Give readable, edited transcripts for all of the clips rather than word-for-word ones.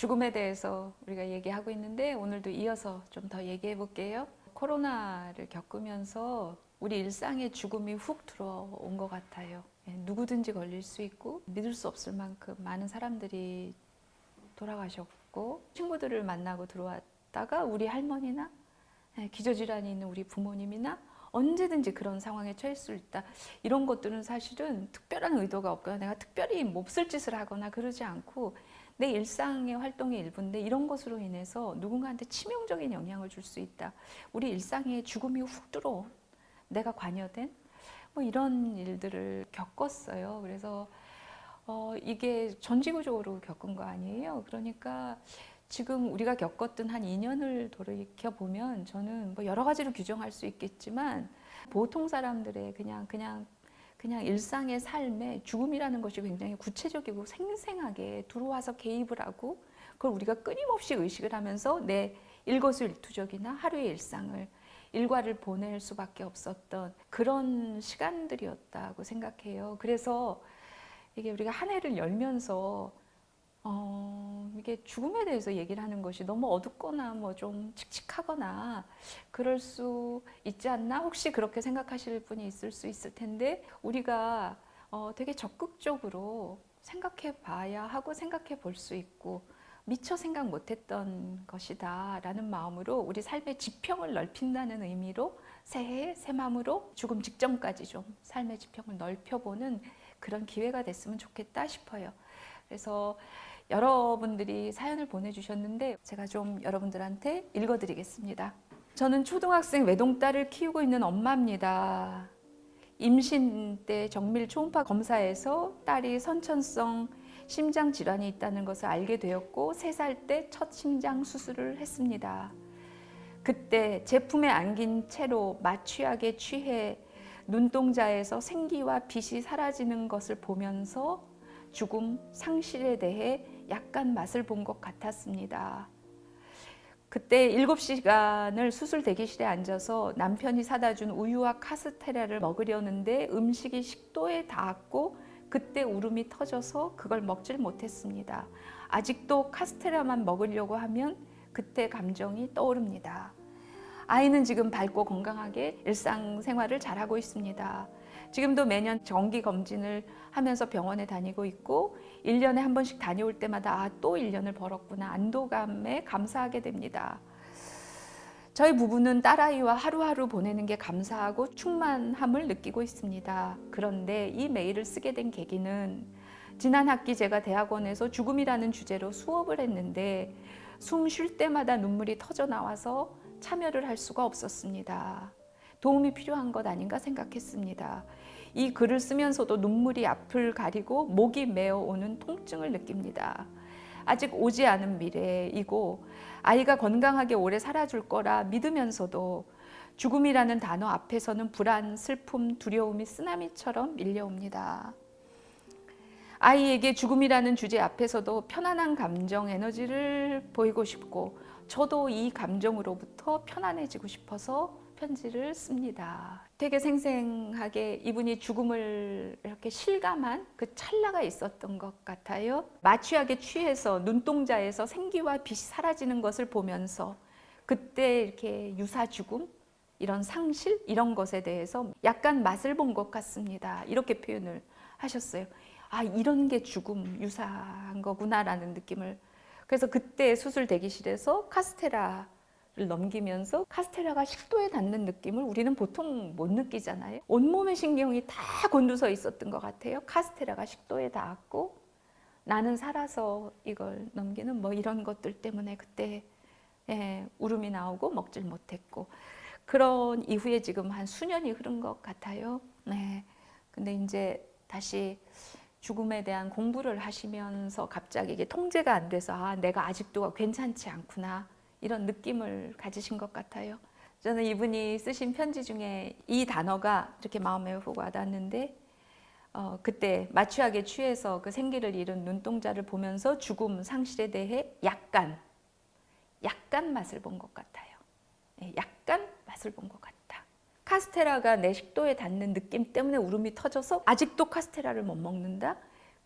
죽음에 대해서 우리가 얘기하고 있는데 오늘도 이어서 좀 더 얘기해 볼게요. 코로나를 겪으면서 우리 일상에 죽음이 훅 들어온 것 같아요. 누구든지 걸릴 수 있고 믿을 수 없을 만큼 많은 사람들이 돌아가셨고, 친구들을 만나고 들어왔다가 우리 할머니나 기저질환이 있는 우리 부모님이나 언제든지 그런 상황에 처할 수 있다. 이런 것들은 사실은 특별한 의도가 없거나 내가 특별히 몹쓸 짓을 하거나 그러지 않고 내 일상의 활동의 일부인데, 이런 것으로 인해서 누군가한테 치명적인 영향을 줄 수 있다. 우리 일상에 죽음이 훅 들어온, 내가 관여된 뭐 이런 일들을 겪었어요. 그래서 이게 전지구적으로 겪은 거 아니에요. 그러니까 지금 우리가 겪었던 한 2년을 돌이켜 보면 저는 뭐 여러 가지로 규정할 수 있겠지만, 보통 사람들의 그냥 일상의 삶에 죽음이라는 것이 굉장히 구체적이고 생생하게 들어와서 개입을 하고, 그걸 우리가 끊임없이 의식을 하면서 내 일거수일투족이나 하루의 일상을, 일과를 보낼 수밖에 없었던 그런 시간들이었다고 생각해요. 그래서 이게 우리가 한 해를 열면서 이게 죽음에 대해서 얘기를 하는 것이 너무 어둡거나 뭐 좀 칙칙하거나 그럴 수 있지 않나? 혹시 그렇게 생각하실 분이 있을 수 있을 텐데, 우리가 되게 적극적으로 생각해 봐야 하고 생각해 볼 수 있고 미처 생각 못했던 것이다 라는 마음으로, 우리 삶의 지평을 넓힌다는 의미로 새해 새 마음으로 죽음 직전까지 좀 삶의 지평을 넓혀보는 그런 기회가 됐으면 좋겠다 싶어요. 그래서 여러분들이 사연을 보내주셨는데 제가 좀 여러분들한테 읽어드리겠습니다. 저는 초등학생 외동딸을 키우고 있는 엄마입니다. 임신 때 정밀 초음파 검사에서 딸이 선천성 심장 질환이 있다는 것을 알게 되었고, 3살 때 첫 심장 수술을 했습니다. 그때 제품에 안긴 채로 마취약에 취해 눈동자에서 생기와 빛이 사라지는 것을 보면서 죽음, 상실에 대해 약간 맛을 본 것 같았습니다. 그때 7시간을 수술 대기실에 앉아서 남편이 사다 준 우유와 카스테라를 먹으려는데 음식이 식도에 닿았고, 그때 울음이 터져서 그걸 먹질 못했습니다. 아직도 카스테라만 먹으려고 하면 그때 감정이 떠오릅니다. 아이는 지금 밝고 건강하게 일상생활을 잘하고 있습니다. 지금도 매년 정기검진을 하면서 병원에 다니고 있고, 1년에 한 번씩 다녀올 때마다 또 1년을 벌었구나 안도감에 감사하게 됩니다. 저희 부부는 딸아이와 하루하루 보내는 게 감사하고 충만함을 느끼고 있습니다. 그런데 이 메일을 쓰게 된 계기는, 지난 학기 제가 대학원에서 죽음이라는 주제로 수업을 했는데 숨 쉴 때마다 눈물이 터져 나와서 참여를 할 수가 없었습니다. 도움이 필요한 것 아닌가 생각했습니다. 이 글을 쓰면서도 눈물이 앞을 가리고 목이 메어오는 통증을 느낍니다. 아직 오지 않은 미래이고 아이가 건강하게 오래 살아줄 거라 믿으면서도 죽음이라는 단어 앞에서는 불안, 슬픔, 두려움이 쓰나미처럼 밀려옵니다. 아이에게 죽음이라는 주제 앞에서도 편안한 감정, 에너지를 보이고 싶고, 저도 이 감정으로부터 편안해지고 싶어서 편지를 씁니다. 되게 생생하게 이분이 죽음을 이렇게 실감한 그 찰나가 있었던 것 같아요. 마취약에 취해서 눈동자에서 생기와 빛이 사라지는 것을 보면서 그때 이렇게 유사 죽음, 이런 상실, 이런 것에 대해서 약간 맛을 본 것 같습니다. 이렇게 표현을 하셨어요. 아, 이런 게 죽음, 유사한 거구나라는 느낌을. 그래서 그때 수술 대기실에서 카스테라를 넘기면서, 카스테라가 식도에 닿는 느낌을 우리는 보통 못 느끼잖아요. 온몸의 신경이 다 곤두서 있었던 것 같아요. 카스테라가 식도에 닿았고 나는 살아서 이걸 넘기는 뭐 이런 것들 때문에 그때 울음이 나오고 먹질 못했고, 그런 이후에 지금 한 수년이 흐른 것 같아요. 네. 근데 이제 다시 죽음에 대한 공부를 하시면서 갑자기 이게 통제가 안 돼서, 아, 내가 아직도 괜찮지 않구나, 이런 느낌을 가지신 것 같아요. 저는 이분이 쓰신 편지 중에 이 단어가 이렇게 마음에 훅 와닿는데, 그때 마취약에 취해서 그 생기를 잃은 눈동자를 보면서 죽음, 상실에 대해 약간 맛을 본 것 같아요. 약간 맛을 본 것 같다. 카스테라가 내 식도에 닿는 느낌 때문에 울음이 터져서 아직도 카스테라를 못 먹는다.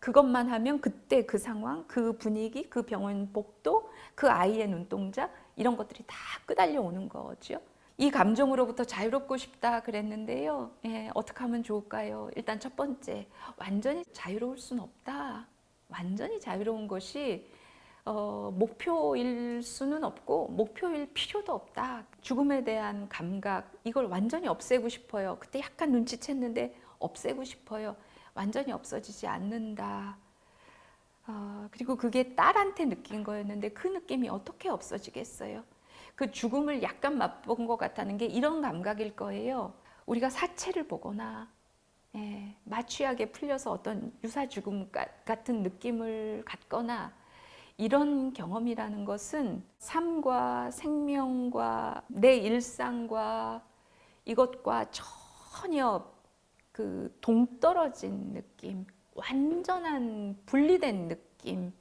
그것만 하면 그때 그 상황, 그 분위기, 그 병원 복도, 그 아이의 눈동자 이런 것들이 다 끄달려 오는 거죠. 이 감정으로부터 자유롭고 싶다 그랬는데요. 어떻게 하면 좋을까요? 일단 첫 번째, 완전히 자유로울 수는 없다. 완전히 자유로운 것이 목표일 수는 없고 목표일 필요도 없다. 죽음에 대한 감각, 이걸 완전히 없애고 싶어요. 그때 약간 눈치챘는데 없애고 싶어요. 완전히 없어지지 않는다. 그리고 그게 딸한테 느낀 거였는데 그 느낌이 어떻게 없어지겠어요? 그 죽음을 약간 맛본 것 같다는 게 이런 감각일 거예요. 우리가 사체를 보거나 마취하게 풀려서 어떤 유사 죽음 같은 느낌을 갖거나 이런 경험이라는 것은 삶과 생명과 내 일상과 이것과 전혀 그 동떨어진 느낌, 완전한 분리된 느낌,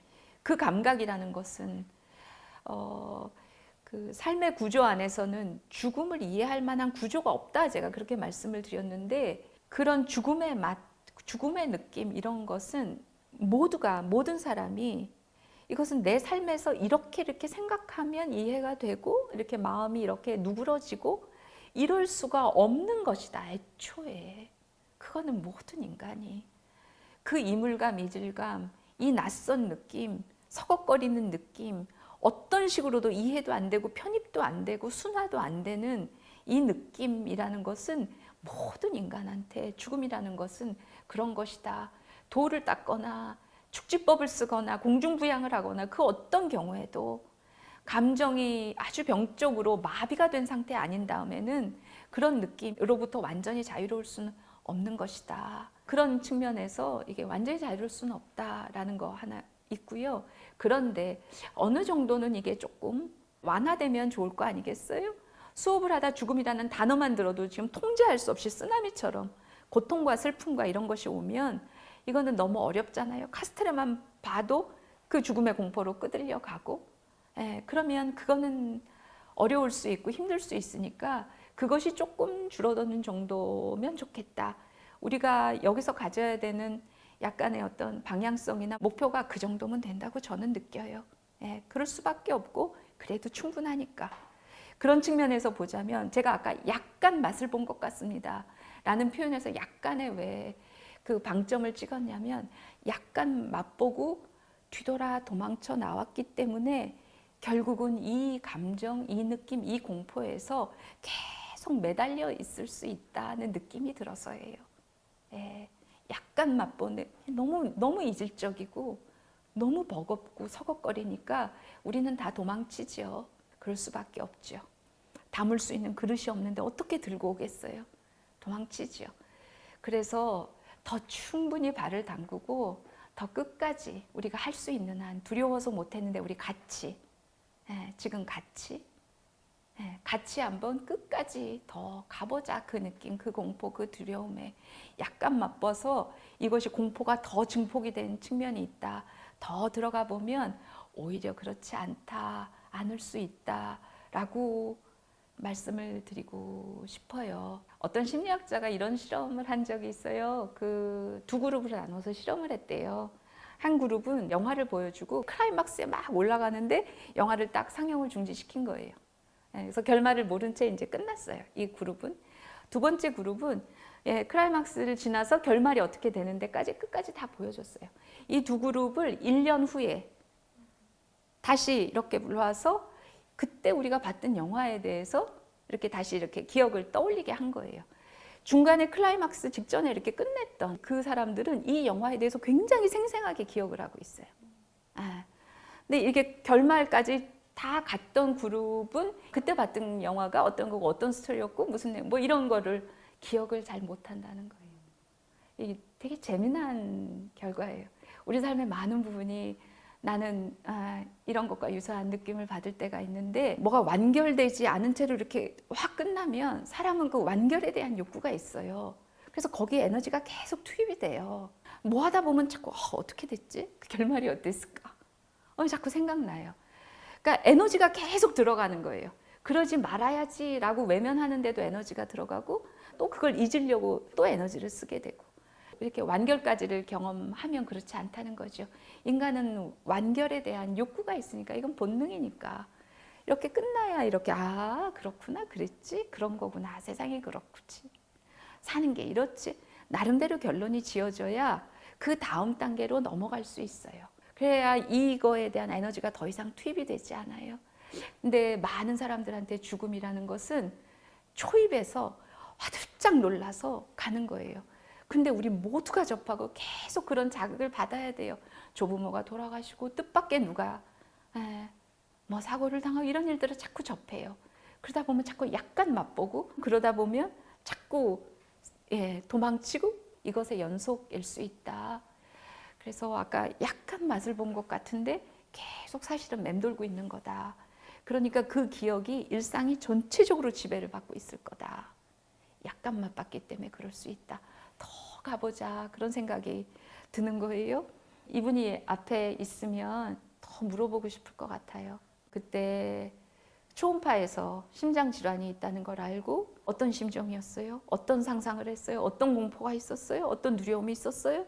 그 감각이라는 것은 그 삶의 구조 안에서는 죽음을 이해할 만한 구조가 없다, 제가 그렇게 말씀을 드렸는데, 그런 죽음의 맛, 죽음의 느낌 이런 것은 모두가, 모든 사람이 이것은 내 삶에서 이렇게 생각하면 이해가 되고 이렇게 마음이 이렇게 누그러지고 이럴 수가 없는 것이다. 애초에 그거는 모든 인간이 그 이물감, 이질감, 이 낯선 느낌, 서걱거리는 느낌, 어떤 식으로도 이해도 안 되고 편입도 안 되고 순화도 안 되는 이 느낌이라는 것은 모든 인간한테 죽음이라는 것은 그런 것이다. 돌을 닦거나 축지법을 쓰거나 공중부양을 하거나 그 어떤 경우에도 감정이 아주 병적으로 마비가 된 상태 아닌 다음에는 그런 느낌으로부터 완전히 자유로울 수는 없는 것이다. 그런 측면에서 이게 완전히 자유로울 수는 없다라는 거 하나 있고요. 그런데 어느 정도는 이게 조금 완화되면 좋을 거 아니겠어요? 수업을 하다 죽음이라는 단어만 들어도 지금 통제할 수 없이 쓰나미처럼 고통과 슬픔과 이런 것이 오면 이거는 너무 어렵잖아요. 카스테라만 봐도 그 죽음의 공포로 끄들려 가고, 그러면 그거는 어려울 수 있고 힘들 수 있으니까 그것이 조금 줄어드는 정도면 좋겠다. 우리가 여기서 가져야 되는 약간의 어떤 방향성이나 목표가 그 정도면 된다고 저는 느껴요. 그럴 수밖에 없고 그래도 충분하니까. 그런 측면에서 보자면 제가 아까 약간 맛을 본 것 같습니다 라는 표현에서 약간의 왜 그 방점을 찍었냐면 약간 맛보고 뒤돌아 도망쳐 나왔기 때문에 결국은 이 감정, 이 느낌, 이 공포에서 계속 매달려 있을 수 있다는 느낌이 들어서예요. 약간 맛보는, 너무 이질적이고 너무 버겁고 서걱거리니까 우리는 다 도망치죠. 그럴 수밖에 없죠. 담을 수 있는 그릇이 없는데 어떻게 들고 오겠어요? 도망치죠. 그래서 더 충분히 발을 담그고 더 끝까지 우리가 할 수 있는 한, 두려워서 못했는데 우리 같이, 지금 같이 한번 끝까지 더 가보자. 그 느낌, 그 공포, 그 두려움에 약간 맛봐서 이것이 공포가 더 증폭이 된 측면이 있다. 더 들어가 보면 오히려 그렇지 않다, 않을 수 있다 라고 말씀을 드리고 싶어요. 어떤 심리학자가 이런 실험을 한 적이 있어요. 그 두 그룹을 나눠서 실험을 했대요. 한 그룹은 영화를 보여주고 클라이막스에 막 올라가는데 영화를 딱 상영을 중지시킨 거예요. 그래서 결말을 모른 채 이제 끝났어요. 이 그룹은. 두 번째 그룹은 클라이막스를 지나서 결말이 어떻게 되는 데까지 끝까지 다 보여줬어요. 이 두 그룹을 1년 후에 다시 이렇게 불러와서 그때 우리가 봤던 영화에 대해서 이렇게 다시 이렇게 기억을 떠올리게 한 거예요. 중간에 클라이막스 직전에 이렇게 끝냈던 그 사람들은 이 영화에 대해서 굉장히 생생하게 기억을 하고 있어요. 근데 이게 결말까지 다 갔던 그룹은 그때 봤던 영화가 어떤 거고 어떤 스토리였고 무슨 내용 뭐 이런 거를 기억을 잘 못한다는 거예요. 이게 되게 재미난 결과예요. 우리 삶의 많은 부분이 나는 이런 것과 유사한 느낌을 받을 때가 있는데 뭐가 완결되지 않은 채로 이렇게 확 끝나면 사람은 그 완결에 대한 욕구가 있어요. 그래서 거기에 에너지가 계속 투입이 돼요. 뭐 하다 보면 자꾸 어떻게 됐지? 그 결말이 어땠을까? 자꾸 생각나요. 그러니까 에너지가 계속 들어가는 거예요. 그러지 말아야지라고 외면하는데도 에너지가 들어가고 또 그걸 잊으려고 또 에너지를 쓰게 되고 이렇게 완결까지를 경험하면 그렇지 않다는 거죠. 인간은 완결에 대한 욕구가 있으니까 이건 본능이니까 이렇게 끝나야 이렇게 아 그렇구나 그랬지 그런 거구나 세상이 그렇지 사는 게 이렇지 나름대로 결론이 지어져야 그 다음 단계로 넘어갈 수 있어요. 그래야 이거에 대한 에너지가 더 이상 투입이 되지 않아요. 근데 많은 사람들한테 죽음이라는 것은 초입에서 화들짝 놀라서 가는 거예요. 근데 우리 모두가 접하고 계속 그런 자극을 받아야 돼요. 조부모가 돌아가시고 뜻밖의 누가 뭐 사고를 당하고 이런 일들을 자꾸 접해요. 그러다 보면 자꾸 약간 맛보고 그러다 보면 자꾸 도망치고 이것의 연속일 수 있다. 그래서 아까 약간 맛을 본 것 같은데 계속 사실은 맴돌고 있는 거다. 그러니까 그 기억이 일상이 전체적으로 지배를 받고 있을 거다. 약간 맛봤기 때문에 그럴 수 있다. 더 가보자 그런 생각이 드는 거예요. 이분이 앞에 있으면 더 물어보고 싶을 것 같아요. 그때 초음파에서 심장 질환이 있다는 걸 알고 어떤 심정이었어요? 어떤 상상을 했어요? 어떤 공포가 있었어요? 어떤 두려움이 있었어요?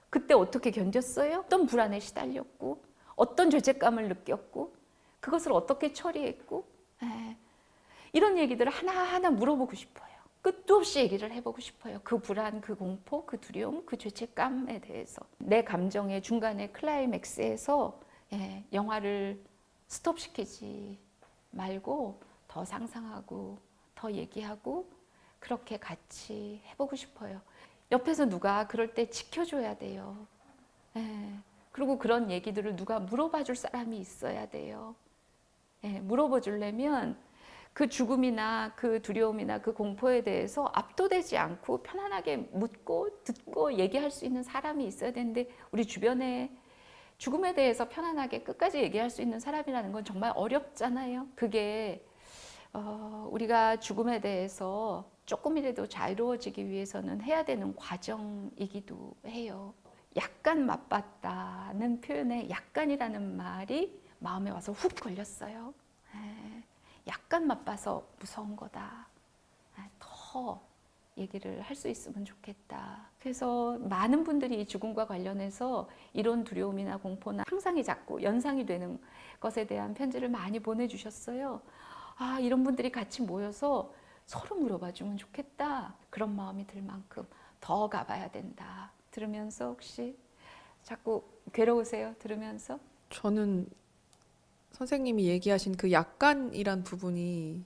그때 어떻게 견뎠어요? 어떤 불안에 시달렸고 어떤 죄책감을 느꼈고 그것을 어떻게 처리했고 이런 얘기들을 하나하나 물어보고 싶어요. 끝도 없이 얘기를 해보고 싶어요. 그 불안, 그 공포, 그 두려움, 그 죄책감에 대해서 내 감정의 중간에 클라이맥스에서 영화를 스톱시키지 말고 더 상상하고 더 얘기하고 그렇게 같이 해보고 싶어요. 옆에서 누가 그럴 때 지켜줘야 돼요. 그리고 그런 얘기들을 누가 물어봐 줄 사람이 있어야 돼요. 물어봐 주려면 그 죽음이나 그 두려움이나 그 공포에 대해서 압도되지 않고 편안하게 묻고 듣고 얘기할 수 있는 사람이 있어야 되는데 우리 주변에 죽음에 대해서 편안하게 끝까지 얘기할 수 있는 사람이라는 건 정말 어렵잖아요. 그게 우리가 죽음에 대해서 조금이라도 자유로워지기 위해서는 해야 되는 과정이기도 해요. 약간 맛봤다는 표현에 약간이라는 말이 마음에 와서 훅 걸렸어요. 약간 맛봐서 무서운 거다. 더 얘기를 할 수 있으면 좋겠다. 그래서 많은 분들이 죽음과 관련해서 이런 두려움이나 공포나 상상이 자꾸 연상이 되는 것에 대한 편지를 많이 보내주셨어요. 아, 이런 분들이 같이 모여서 서로 물어봐 주면 좋겠다. 그런 마음이 들 만큼 더 가봐야 된다. 들으면서 혹시 자꾸 괴로우세요? 들으면서? 저는 선생님이 얘기하신 그 약간이란 부분이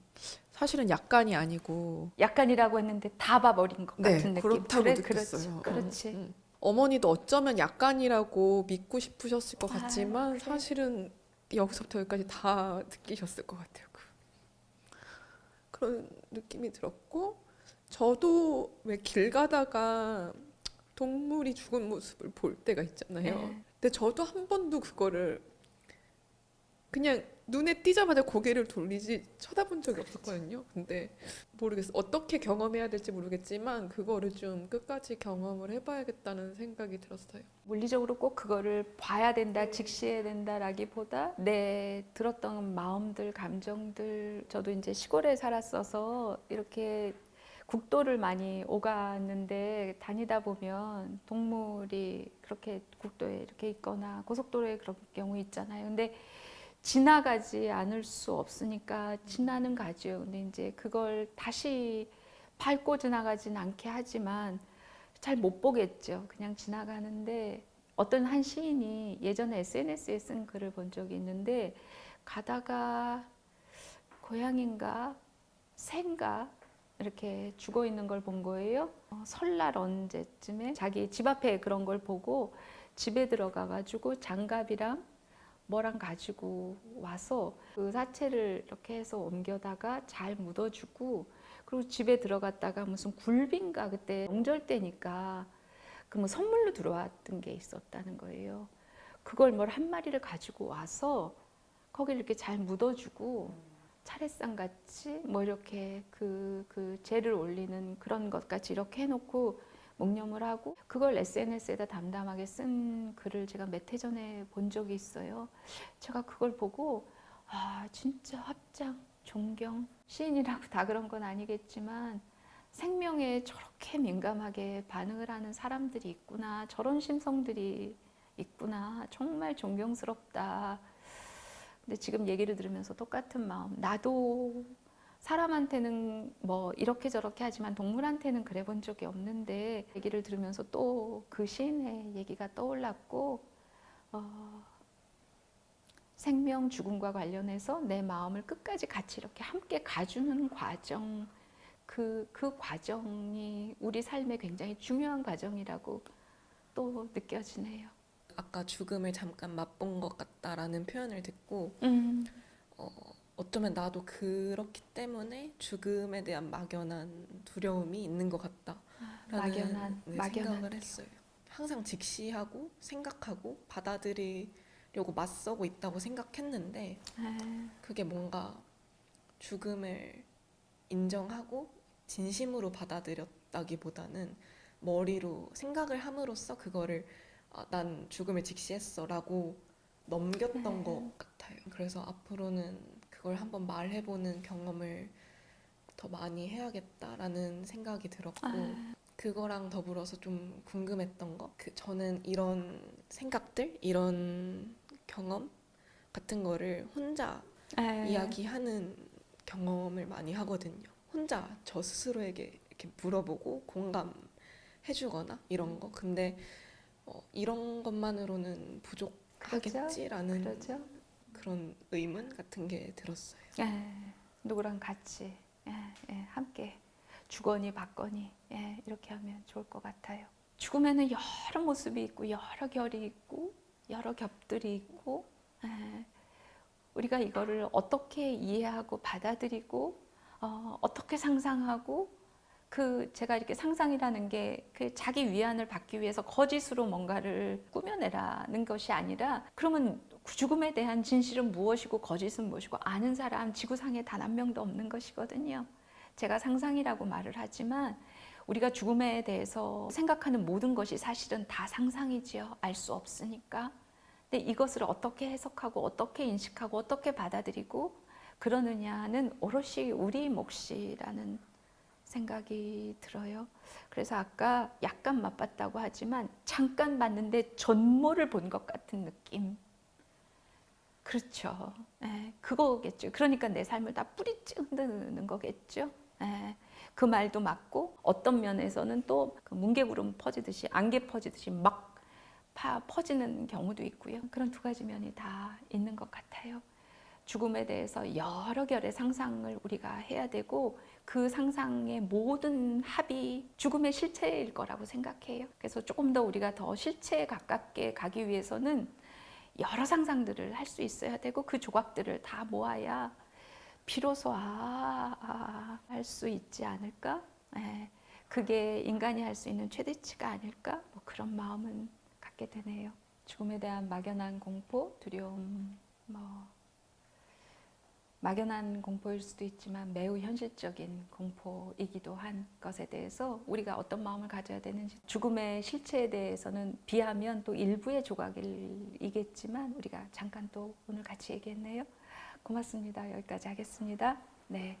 사실은 약간이 아니고 약간이라고 했는데 다 봐버린 것 네, 같은 느낌. 그렇다고 그래, 느꼈어요. 그렇지. 어머니도 어쩌면 약간이라고 믿고 싶으셨을 것 아, 같지만 그래. 사실은 여기서부터 여기까지 다 느끼셨을 것 같아요. 그런 느낌이 들었고 저도 왜 길 가다가 동물이 죽은 모습을 볼 때가 있잖아요. 네. 근데 저도 한 번도 그거를 그냥 눈에 띄자마자 고개를 돌리지 쳐다본 적이 없었거든요. 근데 모르겠어. 어떻게 경험해야 될지 모르겠지만 그거를 좀 끝까지 경험을 해봐야겠다는 생각이 들었어요. 물리적으로 꼭 그거를 봐야 된다, 직시해야 된다라기보다 내 들었던 마음들, 감정들. 저도 이제 시골에 살았어서 이렇게 국도를 많이 오갔는데 다니다 보면 동물이 그렇게 국도에 이렇게 있거나 고속도로에 그런 경우 있잖아요. 근데 지나가지 않을 수 없으니까 지나는 가죠. 근데 이제 그걸 다시 밟고 지나가진 않게 하지만 잘 못 보겠죠. 그냥 지나가는데 어떤 한 시인이 예전에 SNS에 쓴 글을 본 적이 있는데 가다가 고양인가 새인가 이렇게 죽어 있는 걸 본 거예요. 설날 언제쯤에 자기 집 앞에 그런 걸 보고 집에 들어가 가지고 장갑이랑 뭐랑 가지고 와서 그 사체를 이렇게 해서 옮겨다가 잘 묻어주고 그리고 집에 들어갔다가 무슨 굴비인가 그때 명절 때니까 그 뭐 선물로 들어왔던 게 있었다는 거예요. 그걸 뭘 한 마리를 가지고 와서 거기를 이렇게 잘 묻어주고 차례상 같이 뭐 이렇게 그 재를 올리는 그런 것 같이 이렇게 해놓고 묵념을 하고 그걸 SNS에다 담담하게 쓴 글을 제가 몇 해 전에 본 적이 있어요. 제가 그걸 보고 아 진짜 합장, 존경, 시인이라고 다 그런 건 아니겠지만 생명에 저렇게 이렇게 민감하게 반응을 하는 사람들이 있구나. 저런 심성들이 있구나. 정말 존경스럽다. 근데 지금 얘기를 들으면서 똑같은 마음. 나도 사람한테는 뭐 이렇게 저렇게 하지만 동물한테는 그래 본 적이 없는데 얘기를 들으면서 또 그 시인의 얘기가 떠올랐고 생명 죽음과 관련해서 내 마음을 끝까지 같이 이렇게 함께 가주는 과정 그 과정이 우리 삶에 굉장히 중요한 과정이라고 또 느껴지네요. 아까 죽음을 잠깐 맛본 것 같다라는 표현을 듣고 어쩌면 나도 그렇기 때문에 죽음에 대한 막연한 두려움이 있는 것 같다라는 생각을 했어요. 항상 직시하고 생각하고 받아들이려고 맞서고 있다고 생각했는데 그게 뭔가 죽음을 인정하고 진심으로 받아들였다기보다는 머리로 생각을 함으로써 그거를 난 죽음을 직시했어 라고 넘겼던 것 같아요. 그래서 앞으로는 그걸 한번 말해보는 경험을 더 많이 해야겠다라는 생각이 들었고 그거랑 더불어서 좀 궁금했던 거 저는 이런 생각들, 이런 경험 같은 거를 혼자 이야기하는 경험을 많이 하거든요. 혼자 저 스스로에게 이렇게 물어보고 공감해주거나 이런 거. 근데 이런 것만으로는 부족하겠지라는 그렇죠? 그런 의문 같은 게 들었어요. 누구랑 같이 함께 주거니 받거니 이렇게 하면 좋을 것 같아요. 죽음에는 여러 모습이 있고 여러 결이 있고 여러 겹들이 있고 우리가 이거를 어떻게 이해하고 받아들이고 어떻게 상상하고 제가 이렇게 상상이라는 게 그 자기 위안을 받기 위해서 거짓으로 뭔가를 꾸며내라는 것이 아니라 그러면 죽음에 대한 진실은 무엇이고 거짓은 무엇이고 아는 사람 지구상에 단 한 명도 없는 것이거든요. 제가 상상이라고 말을 하지만 우리가 죽음에 대해서 생각하는 모든 것이 사실은 다 상상이지요. 알 수 없으니까. 근데 이것을 어떻게 해석하고 어떻게 인식하고 어떻게 받아들이고 그러느냐는 오롯이 우리 몫이라는 생각이 들어요. 그래서 아까 약간 맛봤다고 하지만 잠깐 봤는데 전모를 본 것 같은 느낌. 그렇죠. 그거겠죠. 그러니까 내 삶을 다 뿌리째 흔드는 거겠죠. 그 말도 맞고 어떤 면에서는 또 그 뭉게구름 퍼지듯이 안개 퍼지듯이 막 퍼지는 경우도 있고요. 그런 두 가지 면이 다 있는 것 같아요. 죽음에 대해서 여러 결의 상상을 우리가 해야 되고 그 상상의 모든 합이 죽음의 실체일 거라고 생각해요. 그래서 조금 더 우리가 더 실체에 가깝게 가기 위해서는 여러 상상들을 할 수 있어야 되고 그 조각들을 다 모아야 비로소 할 수 있지 않을까? 그게 인간이 할 수 있는 최대치가 아닐까? 뭐 그런 마음은 갖게 되네요. 죽음에 대한 막연한 공포, 두려움, 막연한 공포일 수도 있지만 매우 현실적인 공포이기도 한 것에 대해서 우리가 어떤 마음을 가져야 되는지 죽음의 실체에 대해서는 비하면 또 일부의 조각이겠지만 우리가 잠깐 또 오늘 같이 얘기했네요. 고맙습니다. 여기까지 하겠습니다. 네.